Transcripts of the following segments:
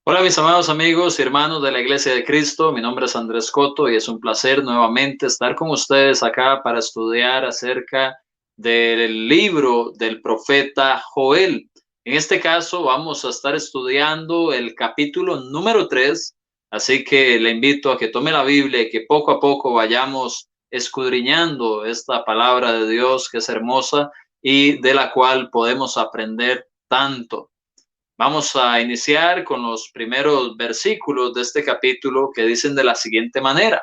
Hola mis amados amigos y hermanos de la Iglesia de Cristo, mi nombre es Andrés Coto y es un placer nuevamente estar con ustedes acá para estudiar acerca del libro del profeta Joel. En este caso vamos a estar estudiando el capítulo número 3, así que le invito a que tome la Biblia y que poco a poco vayamos escudriñando esta palabra de Dios que es hermosa y de la cual podemos aprender tanto. Vamos a iniciar con los primeros versículos de este capítulo que dicen de la siguiente manera: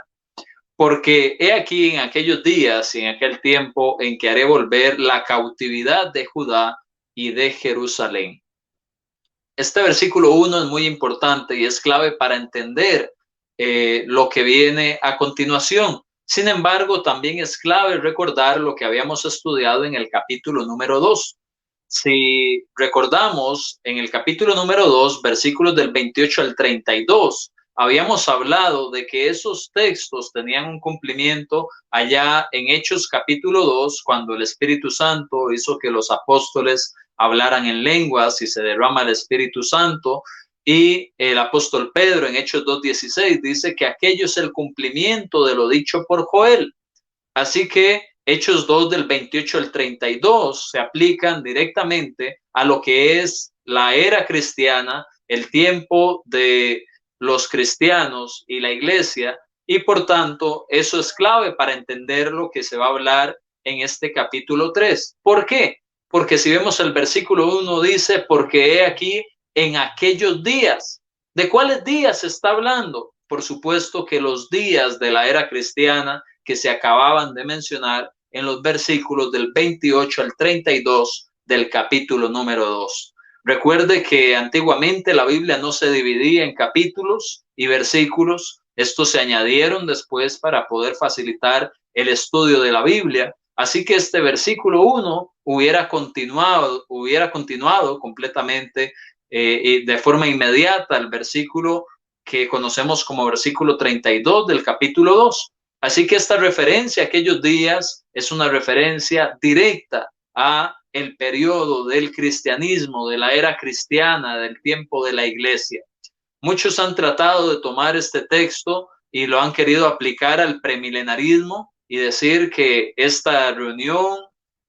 porque he aquí en aquellos días y en aquel tiempo en que haré volver la cautividad de Judá y de Jerusalén. Este versículo 1 es muy importante y es clave para entender lo que viene a continuación. Sin embargo, también es clave recordar lo que habíamos estudiado en el capítulo número 2. Si recordamos, en el capítulo número 2, versículos del 28 al 32, habíamos hablado de que esos textos tenían un cumplimiento allá en Hechos capítulo 2, cuando el Espíritu Santo hizo que los apóstoles hablaran en lenguas y se derrama el Espíritu Santo. Y el apóstol Pedro en Hechos 2:16 dice que aquello es el cumplimiento de lo dicho por Joel. Así que Hechos 2 del 28 al 32 se aplican directamente a lo que es la era cristiana, el tiempo de los cristianos y la iglesia, y por tanto eso es clave para entender lo que se va a hablar en este capítulo 3. ¿Por qué? Porque si vemos el versículo 1 dice, porque he aquí en aquellos días. ¿De cuáles días se está hablando? Por supuesto que los días de la era cristiana que se acababan de mencionar en los versículos del 28 al 32 del capítulo número 2. Recuerde que antiguamente la Biblia no se dividía en capítulos y versículos. Estos se añadieron después para poder facilitar el estudio de la Biblia. Así que este versículo 1 hubiera continuado completamente de forma inmediata al versículo que conocemos como versículo 32 del capítulo 2. Así que esta referencia a aquellos días es una referencia directa a el periodo del cristianismo, de la era cristiana, del tiempo de la iglesia. Muchos han tratado de tomar este texto y lo han querido aplicar al premilenarismo y decir que esta reunión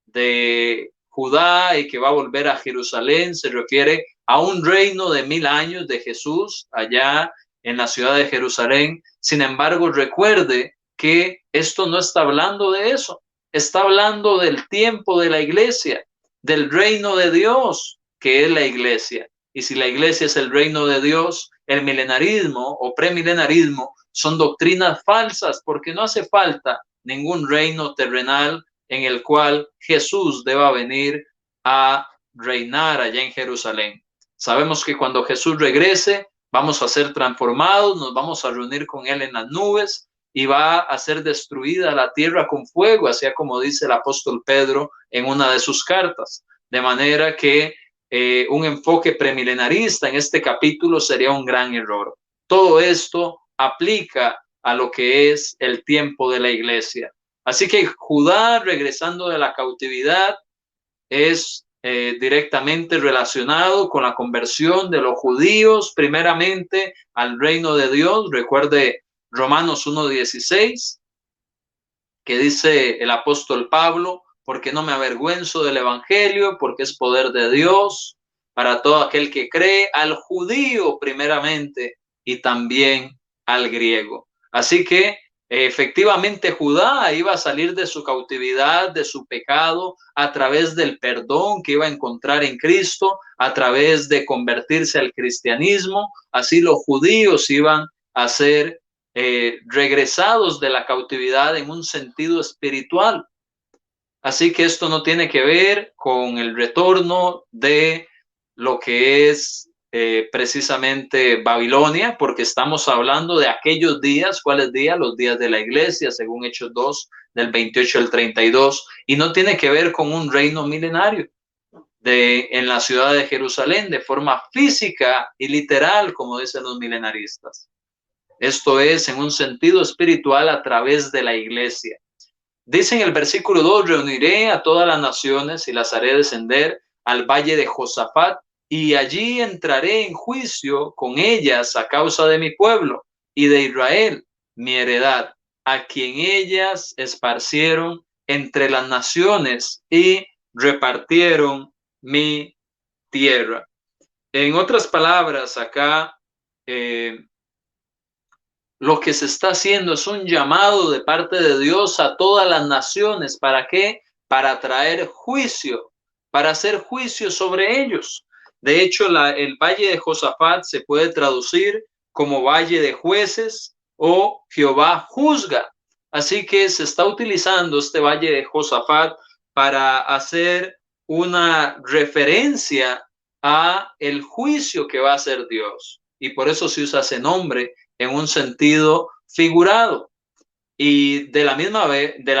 de Judá y que va a volver a Jerusalén se refiere a un reino de 1000 años de Jesús allá en la ciudad de Jerusalén. Sin embargo, recuerde que esto no está hablando de eso, está hablando del tiempo de la iglesia, del reino de Dios, que es la iglesia. Y si la iglesia es el reino de Dios, el milenarismo o premilenarismo son doctrinas falsas, porque no hace falta ningún reino terrenal en el cual Jesús deba venir a reinar allá en Jerusalén. Sabemos que cuando Jesús regrese, vamos a ser transformados, nos vamos a reunir con Él en las nubes y va a ser destruida la tierra con fuego, así como dice el apóstol Pedro en una de sus cartas. De manera que un enfoque premilenarista en este capítulo sería un gran error. Todo esto aplica a lo que es el tiempo de la iglesia. Así que Judá, regresando de la cautividad, es directamente relacionado con la conversión de los judíos primeramente al reino de Dios. Recuerde Romanos 1:16, que dice el apóstol Pablo, porque no me avergüenzo del evangelio, porque es poder de Dios para todo aquel que cree, al judío primeramente y también al griego. Así que efectivamente Judá iba a salir de su cautividad, de su pecado, a través del perdón que iba a encontrar en Cristo, a través de convertirse al cristianismo. Así los judíos iban a ser regresados de la cautividad en un sentido espiritual. Así que esto no tiene que ver con el retorno de lo que es precisamente Babilonia, porque estamos hablando de aquellos días. ¿Cuáles días? Los días de la iglesia, según Hechos 2, del 28 al 32, y no tiene que ver con un reino milenario en la ciudad de Jerusalén de forma física y literal, como dicen los milenaristas. Esto es en un sentido espiritual a través de la iglesia. Dice en el versículo 2, reuniré a todas las naciones y las haré descender al valle de Josafat y allí entraré en juicio con ellas a causa de mi pueblo y de Israel, mi heredad, a quien ellas esparcieron entre las naciones y repartieron mi tierra. En otras palabras, acá lo que se está haciendo es un llamado de parte de Dios a todas las naciones. ¿Para qué? Para traer juicio, para hacer juicio sobre ellos. De hecho, el valle de Josafat se puede traducir como valle de jueces o Jehová juzga. Así que se está utilizando este valle de Josafat para hacer una referencia a el juicio que va a hacer Dios. Y por eso se usa ese nombre en un sentido figurado. Y de la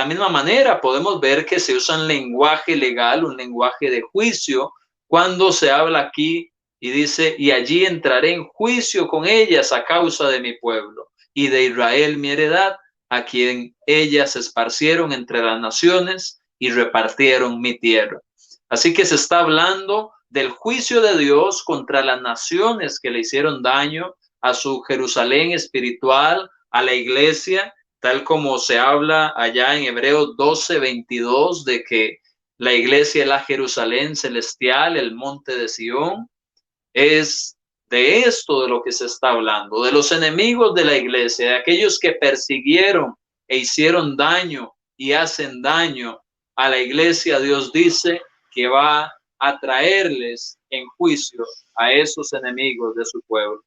misma manera podemos ver que se usa un lenguaje legal, un lenguaje de juicio, cuando se habla aquí y dice, y allí entraré en juicio con ellas a causa de mi pueblo y de Israel mi heredad, a quien ellas esparcieron entre las naciones y repartieron mi tierra. Así que se está hablando del juicio de Dios contra las naciones que le hicieron daño a su Jerusalén espiritual, a la iglesia, tal como se habla allá en Hebreos 12:22, de que la iglesia es la Jerusalén celestial, el monte de Sión. Es de esto de lo que se está hablando, de los enemigos de la iglesia, de aquellos que persiguieron e hicieron daño y hacen daño a la iglesia. Dios dice que va a traerles en juicio a esos enemigos de su pueblo.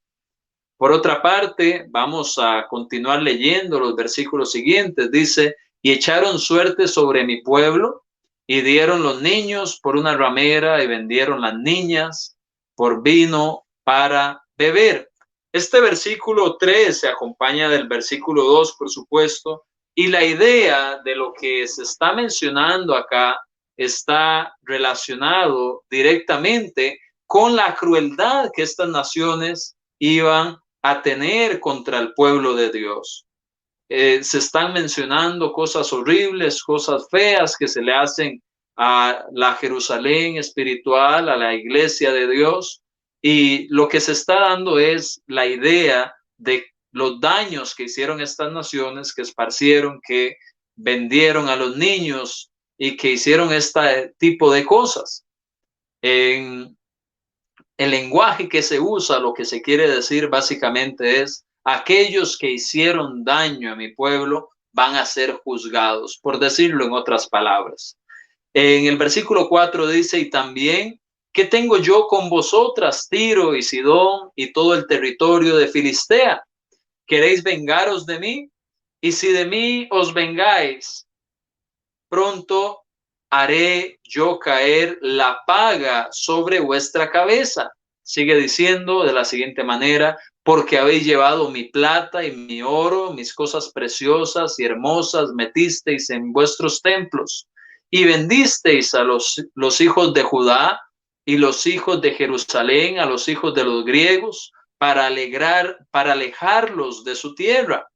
Por otra parte, vamos a continuar leyendo los versículos siguientes. Dice, y echaron suerte sobre mi pueblo, y dieron los niños por una ramera, y vendieron las niñas por vino para beber. Este versículo 3 se acompaña del versículo 2, por supuesto, y la idea de lo que se está mencionando acá está relacionado directamente con la crueldad que estas naciones iban a tener contra el pueblo de Dios. Se están mencionando cosas horribles, cosas feas que se le hacen a la Jerusalén espiritual, a la iglesia de Dios, y lo que se está dando es la idea de los daños que hicieron estas naciones, que esparcieron, que vendieron a los niños y que hicieron este tipo de cosas. En el lenguaje que se usa, lo que se quiere decir básicamente es, aquellos que hicieron daño a mi pueblo van a ser juzgados, por decirlo en otras palabras. En el versículo 4 dice, y también, ¿qué tengo yo con vosotras, Tiro y Sidón y todo el territorio de Filistea? ¿Queréis vengaros de mí? Y si de mí os vengáis, pronto haré yo caer la paga sobre vuestra cabeza. Sigue diciendo de la siguiente manera, porque habéis llevado mi plata y mi oro, mis cosas preciosas y hermosas, metisteis en vuestros templos y vendisteis a los hijos de Judá y los hijos de Jerusalén, a los hijos de los griegos, para alejarlos de su tierra.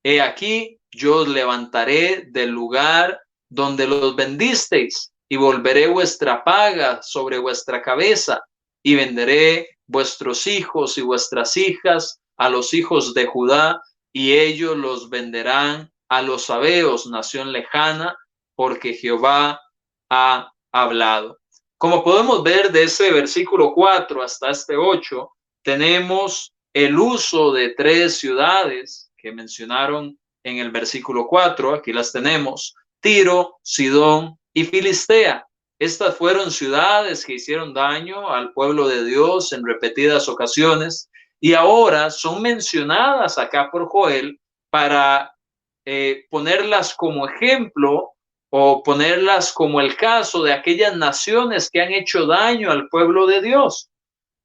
He aquí, yo os levantaré del lugar donde los vendisteis, y volveré vuestra paga sobre vuestra cabeza, y venderé vuestros hijos y vuestras hijas a los hijos de Judá, y ellos los venderán a los sabeos, nación lejana, porque Jehová ha hablado. Como podemos ver de ese versículo 4 hasta este 8, tenemos el uso de 3 ciudades que mencionaron en el versículo 4, aquí las tenemos, Tiro, Sidón y Filistea. Estas fueron ciudades que hicieron daño al pueblo de Dios en repetidas ocasiones y ahora son mencionadas acá por Joel para ponerlas como ejemplo o ponerlas como el caso de aquellas naciones que han hecho daño al pueblo de Dios.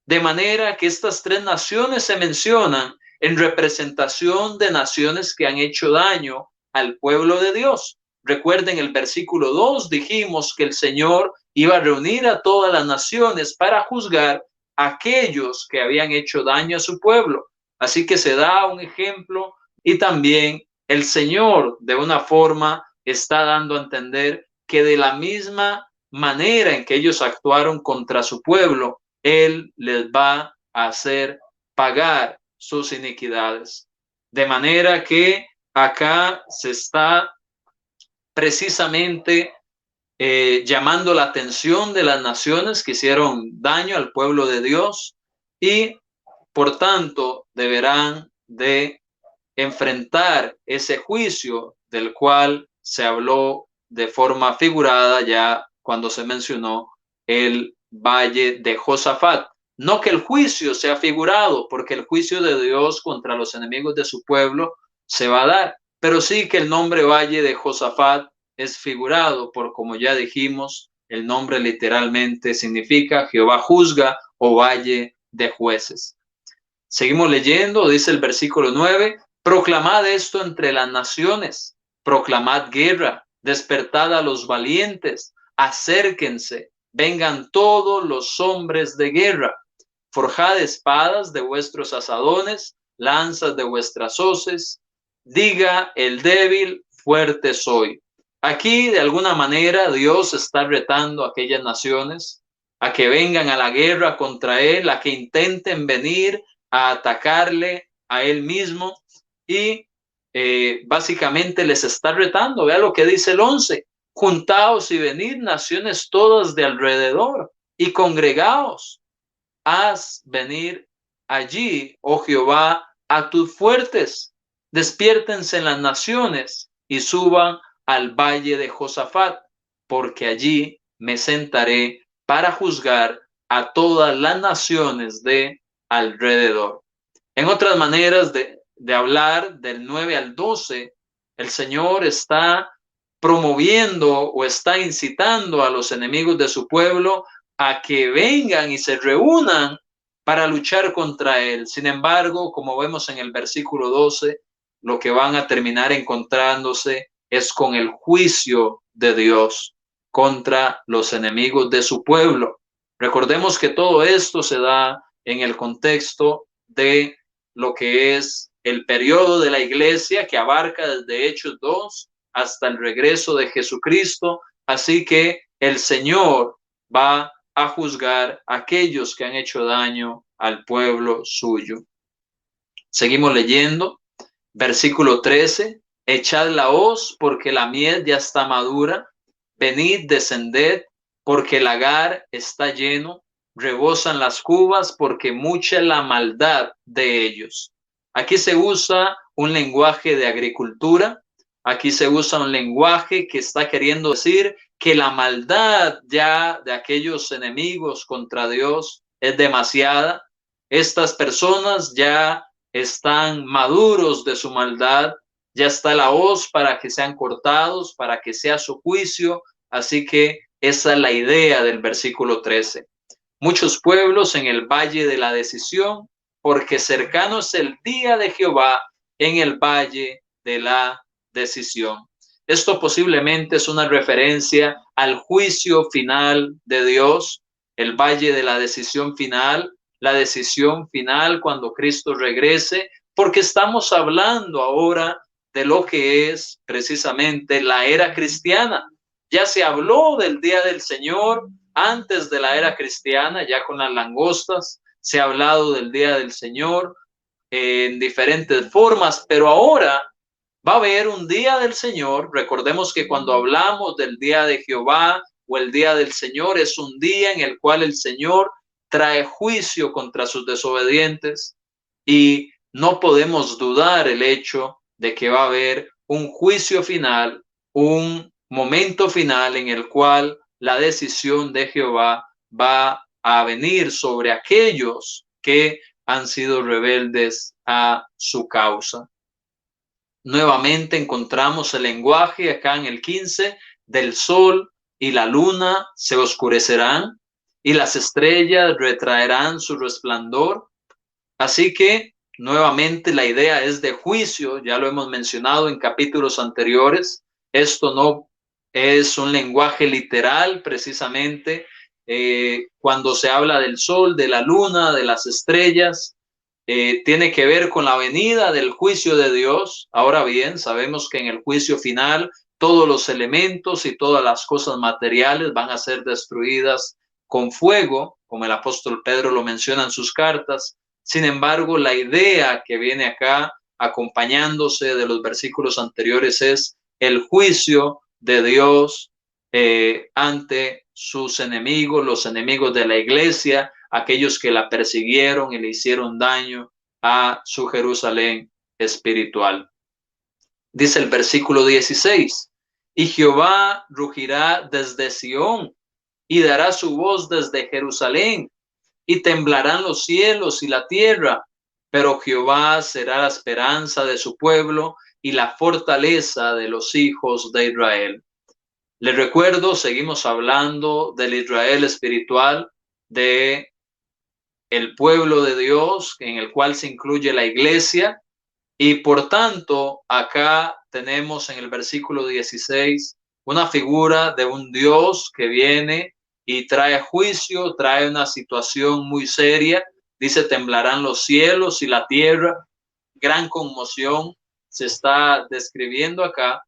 De manera que estas 3 naciones se mencionan en representación de naciones que han hecho daño al pueblo de Dios. Recuerden el versículo 2, dijimos que el Señor iba a reunir a todas las naciones para juzgar a aquellos que habían hecho daño a su pueblo. Así que se da un ejemplo y también el Señor de una forma está dando a entender que de la misma manera en que ellos actuaron contra su pueblo, Él les va a hacer pagar sus iniquidades. De manera que acá se está precisamente llamando la atención de las naciones que hicieron daño al pueblo de Dios y por tanto deberán de enfrentar ese juicio del cual se habló de forma figurada ya cuando se mencionó el valle de Josafat. No que el juicio sea figurado, porque el juicio de Dios contra los enemigos de su pueblo se va a dar, pero sí que el nombre valle de Josafat es figurado por, como ya dijimos, el nombre literalmente significa Jehová juzga o valle de jueces. Seguimos leyendo, dice el versículo 9, proclamad esto entre las naciones, proclamad guerra, despertad a los valientes, acérquense, vengan todos los hombres de guerra, forjad espadas de vuestros asadones, lanzas de vuestras hoces, diga el débil, fuerte soy. Aquí de alguna manera Dios está retando a aquellas naciones a que vengan a la guerra contra él, a que intenten venir a atacarle a él mismo y básicamente les está retando. Vea lo que dice el 11, juntaos y venid naciones todas de alrededor y congregaos, haz venir allí, oh Jehová, a tus fuertes, despiértense en las naciones y suban al valle de Josafat, porque allí me sentaré para juzgar a todas las naciones de alrededor. En otras maneras de hablar, del 9 al 12, el Señor está promoviendo o está incitando a los enemigos de su pueblo a que vengan y se reúnan para luchar contra él. Sin embargo, como vemos en el versículo 12, lo que van a terminar encontrándose es con el juicio de Dios contra los enemigos de su pueblo. Recordemos que todo esto se da en el contexto de lo que es el periodo de la iglesia que abarca desde Hechos 2 hasta el regreso de Jesucristo. Así que el Señor va a juzgar a aquellos que han hecho daño al pueblo suyo. Seguimos leyendo. Versículo 13. Echad la hoz porque la miel ya está madura. Venid, descended porque el lagar está lleno. Rebosan las cubas porque mucha es la maldad de ellos. Aquí se usa un lenguaje de agricultura. Aquí se usa un lenguaje que está queriendo decir que la maldad ya de aquellos enemigos contra Dios es demasiada. Estas personas ya están maduros de su maldad, ya está la hoz para que sean cortados, para que sea su juicio. Así que esa es la idea del versículo 13. Muchos pueblos en el valle de la decisión, porque cercano es el día de Jehová en el valle de la decisión. Esto posiblemente es una referencia al juicio final de Dios, el valle de la decisión final, la decisión final cuando Cristo regrese, porque estamos hablando ahora de lo que es precisamente la era cristiana. Ya se habló del día del Señor antes de la era cristiana, ya con las langostas, se ha hablado del día del Señor en diferentes formas, pero ahora va a haber un día del Señor. Recordemos que cuando hablamos del día de Jehová o el día del Señor, es un día en el cual el Señor trae juicio contra sus desobedientes y no podemos dudar el hecho de que va a haber un juicio final, un momento final en el cual la decisión de Jehová va a venir sobre aquellos que han sido rebeldes a su causa. Nuevamente encontramos el lenguaje acá en el 15, del sol y la luna se oscurecerán y las estrellas retraerán su resplandor. Así que nuevamente la idea es de juicio, ya lo hemos mencionado en capítulos anteriores. Esto no es un lenguaje literal precisamente cuando se habla del sol, de la luna, de las estrellas. Tiene que ver con la venida del juicio de Dios. Ahora bien, sabemos que en el juicio final todos los elementos y todas las cosas materiales van a ser destruidas con fuego como el apóstol Pedro lo menciona en sus cartas. Sin embargo, la idea que viene acá acompañándose de los versículos anteriores es el juicio de Dios ante sus enemigos, los enemigos de la iglesia, aquellos que la persiguieron y le hicieron daño a su Jerusalén espiritual. Dice el versículo 16, y Jehová rugirá desde Sión y dará su voz desde Jerusalén, y temblarán los cielos y la tierra, pero Jehová será la esperanza de su pueblo y la fortaleza de los hijos de Israel. Les recuerdo, seguimos hablando del Israel espiritual, de el pueblo de Dios, en el cual se incluye la iglesia, y por tanto, acá tenemos en el versículo 16 una figura de un Dios que viene y trae juicio, trae una situación muy seria. Dice, temblarán los cielos y la tierra. Gran conmoción se está describiendo acá.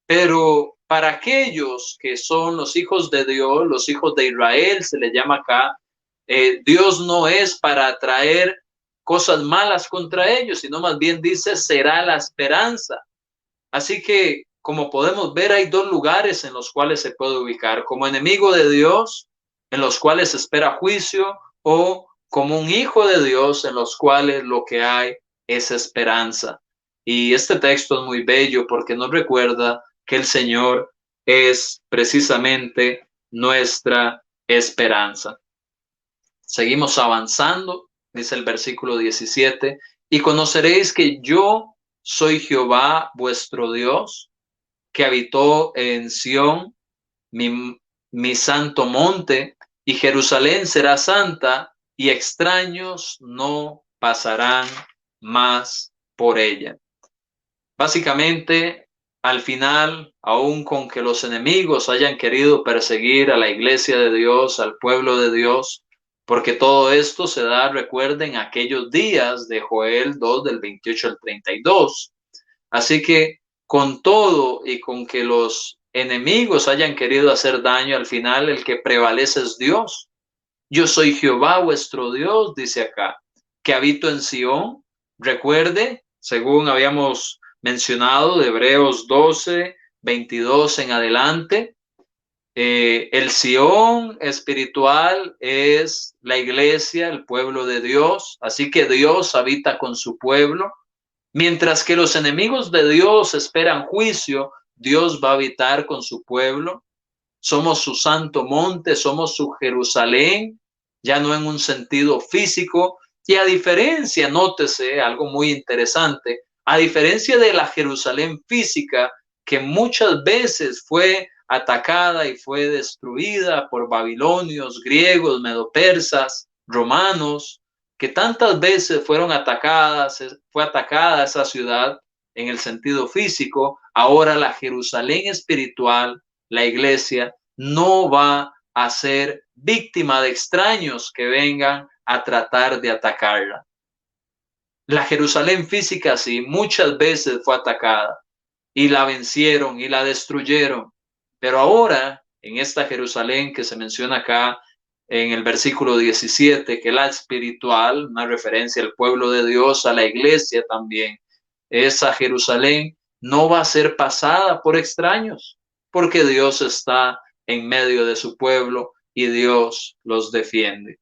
Pero para aquellos que son los hijos de Dios, los hijos de Israel, se les llama acá, Dios no es para traer cosas malas contra ellos, sino más bien dice, será la esperanza. Así que, como podemos ver, hay dos lugares en los cuales se puede ubicar, como enemigo de Dios, en los cuales se espera juicio, o como un hijo de Dios, en los cuales lo que hay es esperanza. Y este texto es muy bello porque nos recuerda que el Señor es precisamente nuestra esperanza. Seguimos avanzando, dice el versículo 17, y conoceréis que yo soy Jehová vuestro Dios, que habitó en Sión, mi santo monte, y Jerusalén será santa, y extraños no pasarán más por ella. Básicamente, al final, aun con que los enemigos hayan querido perseguir a la iglesia de Dios, al pueblo de Dios, porque todo esto se da, recuerden, aquellos días de Joel 2, del 28 al 32. Así que con todo y con que los enemigos hayan querido hacer daño, al final el que prevalece es Dios. Yo soy Jehová vuestro Dios, dice acá, que habito en Sión. Recuerde, según habíamos mencionado, de Hebreos 12, 22 en adelante, el Sión espiritual es la iglesia, el pueblo de Dios, así que Dios habita con su pueblo. Mientras que los enemigos de Dios esperan juicio, Dios va a habitar con su pueblo. Somos su santo monte, somos su Jerusalén, ya no en un sentido físico. Y a diferencia, nótese algo muy interesante, a diferencia de la Jerusalén física, que muchas veces fue atacada y fue destruida por babilonios, griegos, medopersas, romanos, que tantas veces fueron atacadas, fue atacada esa ciudad en el sentido físico. Ahora la Jerusalén espiritual, la iglesia, no va a ser víctima de extraños que vengan a tratar de atacarla. La Jerusalén física sí, muchas veces fue atacada y la vencieron y la destruyeron, pero ahora en esta Jerusalén que se menciona acá en el versículo 17, que la espiritual, una referencia al pueblo de Dios, a la iglesia también, esa Jerusalén no va a ser pasada por extraños, porque Dios está en medio de su pueblo y Dios los defiende.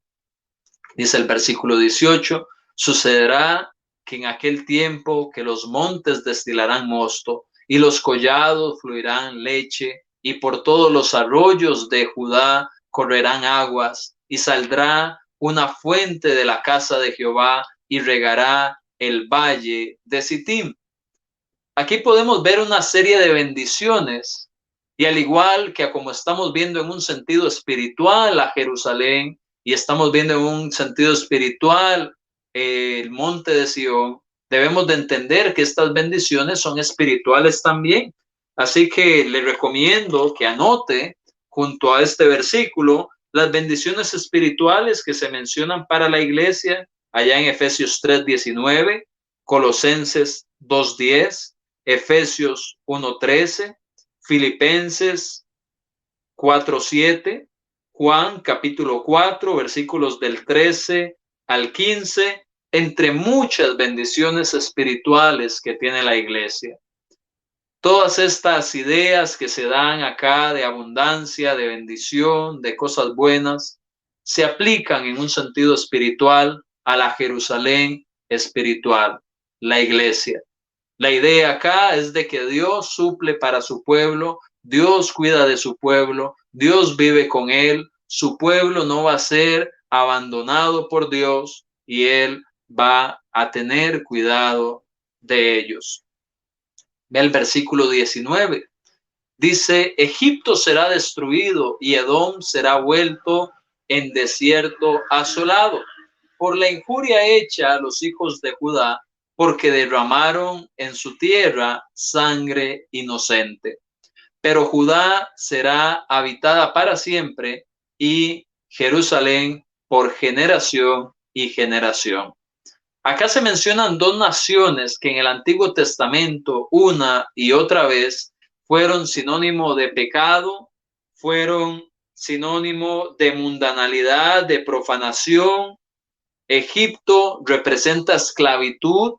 Dice el versículo 18, sucederá que en aquel tiempo que los montes destilarán mosto y los collados fluirán leche y por todos los arroyos de Judá correrán aguas y saldrá una fuente de la casa de Jehová y regará el valle de Sittim. Aquí podemos ver una serie de bendiciones y al igual que como estamos viendo en un sentido espiritual a Jerusalén y estamos viendo en un sentido espiritual el monte de Sión, debemos de entender que estas bendiciones son espirituales también. Así que le recomiendo que anote junto a este versículo las bendiciones espirituales que se mencionan para la iglesia allá en Efesios 3:19, Colosenses 2:10, Efesios 1:13, Filipenses 4:7, Juan capítulo 4, versículos del 13 al 15, entre muchas bendiciones espirituales que tiene la iglesia. Todas estas ideas que se dan acá de abundancia, de bendición, de cosas buenas, se aplican en un sentido espiritual a la Jerusalén espiritual, la iglesia. La idea acá es de que Dios suple para su pueblo, Dios cuida de su pueblo, Dios vive con él, su pueblo no va a ser abandonado por Dios y él va a tener cuidado de ellos. Ve el versículo 19. Dice, Egipto será destruido y Edom será vuelto en desierto asolado por la injuria hecha a los hijos de Judá, porque derramaron en su tierra sangre inocente. Pero Judá será habitada para siempre y Jerusalén por generación y generación. Acá se mencionan dos naciones que en el Antiguo Testamento una y otra vez fueron sinónimo de pecado, fueron sinónimo de mundanalidad, de profanación. Egipto representa esclavitud,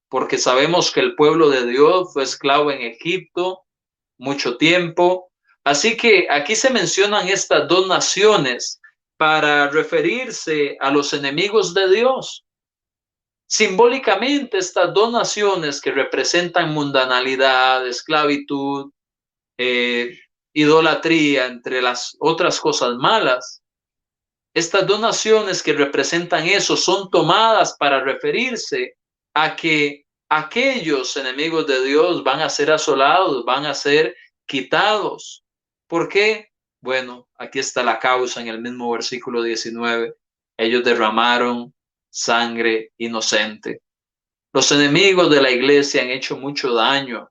porque sabemos que el pueblo de Dios fue esclavo en Egipto mucho tiempo. Así que aquí se mencionan estas dos naciones para referirse a los enemigos de Dios. Simbólicamente, estas dos naciones que representan mundanalidad, esclavitud, idolatría, entre las otras cosas malas, estas dos naciones que representan eso son tomadas para referirse a que aquellos enemigos de Dios van a ser asolados, van a ser quitados. ¿Por qué? Bueno, aquí está la causa en el mismo versículo 19. Ellos derramaron sangre inocente. Los enemigos de la iglesia han hecho mucho daño,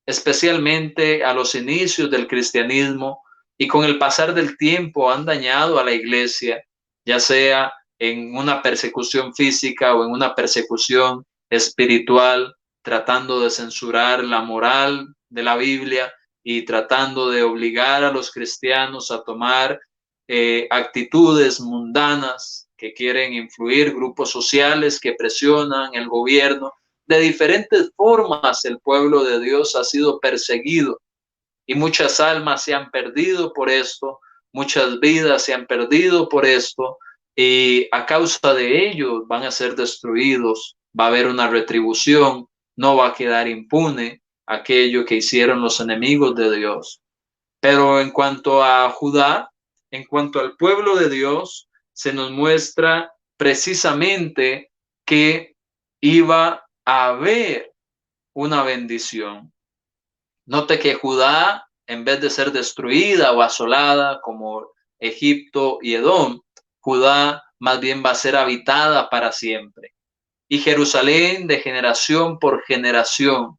especialmente a los inicios del cristianismo, y con el pasar del tiempo han dañado a la iglesia, ya sea en una persecución física o en una persecución espiritual, tratando de censurar la moral de la Biblia y tratando de obligar a los cristianos a tomar actitudes mundanas que quieren influir, grupos sociales que presionan el gobierno. De diferentes formas el pueblo de Dios ha sido perseguido y muchas almas se han perdido por esto, muchas vidas se han perdido por esto y a causa de ello van a ser destruidos, va a haber una retribución, no va a quedar impune aquello que hicieron los enemigos de Dios. Pero en cuanto a Judá, en cuanto al pueblo de Dios, se nos muestra precisamente que iba a haber una bendición. Note que Judá, en vez de ser destruida o asolada como Egipto y Edom, Judá más bien va a ser habitada para siempre. Y Jerusalén de generación por generación.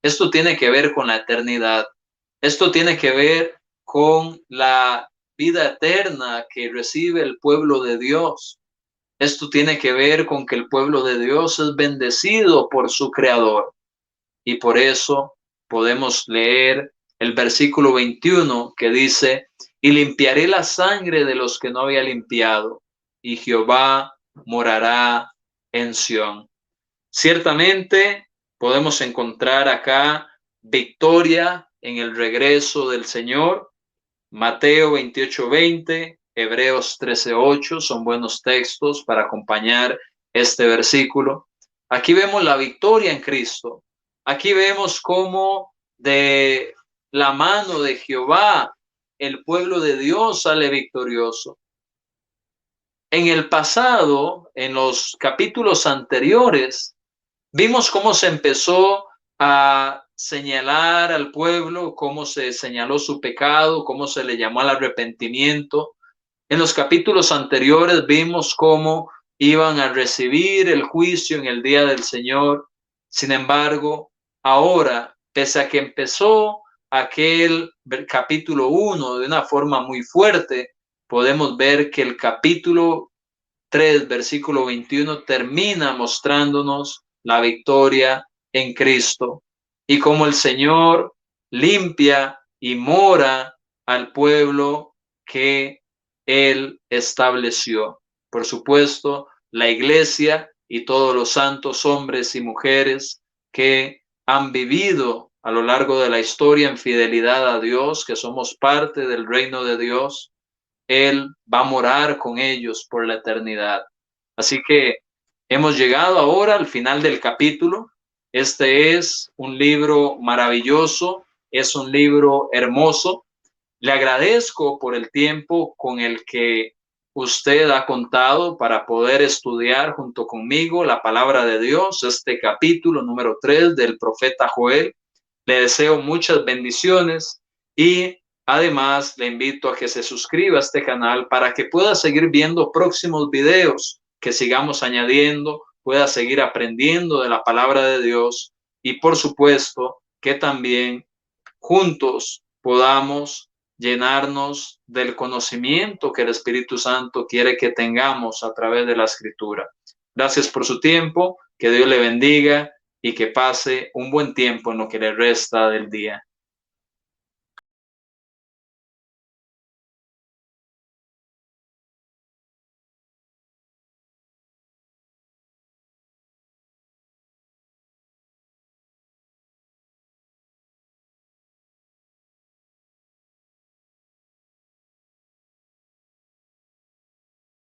Esto tiene que ver con la eternidad. Esto tiene que ver con la vida eterna que recibe el pueblo de Dios. Esto tiene que ver con que el pueblo de Dios es bendecido por su Creador. Y por eso podemos leer el versículo 21 que dice, y limpiaré la sangre de los que no había limpiado, y Jehová morará en Sión. Ciertamente podemos encontrar acá victoria en el regreso del Señor. Mateo 28:20, Hebreos 13:8 son buenos textos para acompañar este versículo. Aquí vemos la victoria en Cristo. Aquí vemos cómo de la mano de Jehová el pueblo de Dios sale victorioso. En el pasado, en los capítulos anteriores, vimos cómo se empezó a señalar al pueblo, cómo se señaló su pecado, cómo se le llamó al arrepentimiento. En los capítulos anteriores vimos cómo iban a recibir el juicio en el día del Señor. Sin embargo, ahora, pese a que empezó aquel capítulo 1 de una forma muy fuerte, podemos ver que el capítulo 3, versículo 21, termina mostrándonos la victoria en Cristo y cómo el Señor limpia y mora al pueblo que Él estableció. Por supuesto, la iglesia y todos los santos hombres y mujeres que han vivido a lo largo de la historia en fidelidad a Dios, que somos parte del reino de Dios, Él va a morar con ellos por la eternidad. Así que hemos llegado ahora al final del capítulo. Este es un libro maravilloso, es un libro hermoso. Le agradezco por el tiempo con el que usted ha contado para poder estudiar junto conmigo la palabra de Dios, este capítulo número 3 del profeta Joel. Le deseo muchas bendiciones y además le invito a que se suscriba a este canal para que pueda seguir viendo próximos videos que sigamos añadiendo, pueda seguir aprendiendo de la palabra de Dios y por supuesto que también juntos podamos llenarnos del conocimiento que el Espíritu Santo quiere que tengamos a través de la Escritura. Gracias por su tiempo, que Dios le bendiga y que pase un buen tiempo en lo que le resta del día.